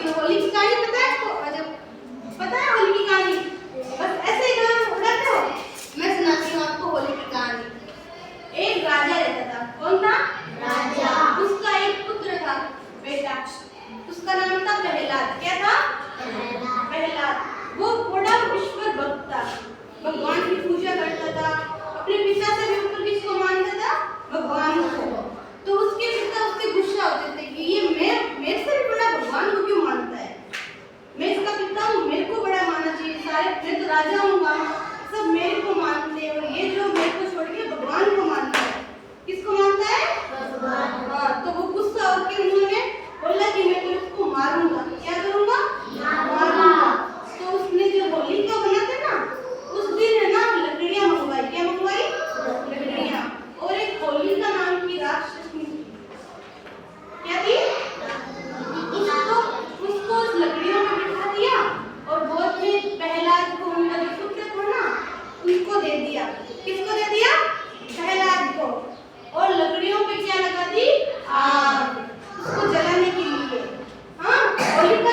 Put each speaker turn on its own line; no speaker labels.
ये होली की कहानी पता है आपको? अजब पता है होली की कहानी? बस ऐसे ही गाना उड़ाते हो। मैं सुनाती हूँ आपको होली की कहानी। एक राजा रहता था। कौन था? राजा। उसका एक पुत्र था, बेटा। उसका नाम था प्रहलाद। क्या था? प्रहलाद। वो बड़ा ईश्वर भक्त था, भगवान की पूजा करता था। अपने पिता से भी ऊपर किसको मानता था? भगवान को। तो उसके पिता उससे गुस्सा होते थे कि ये मेरे से भी बड़ा भगवान को क्यों मानता है? मैं इसका पिता हूँ, मेरे को बड़ा मानना चाहिए। सारे मैं तो राजा हूँ, सब मेरे को मानते हैं और ये जो मेरे को छोड़ के भगवान को मानता है। किसको मानता है? भगवान। हाँ, तो वो गुस्सा होकर उन्होंने बोला कि मैं तो इसको मारूंगा। क्या करूंगा? मारूंगा। तो उसने जो होलिका बनाते ना, उस दिन है ना लकड़ियां मंगवाई। क्या मंगवाई? लकड़ियां। और एक होलिका नाम की राक्षसनी थी। क्या थी? उसको उस लकड़ियों में बिठा दिया और गोद में प्रहलाद को, उनका जो पुत्र था ना, उनको दे दिया। किसको दे दिया? प्रहलाद को। और लकड़ियों पे क्या लगा दी? आग, उसको जलाने के लिए। हाँ, होलिका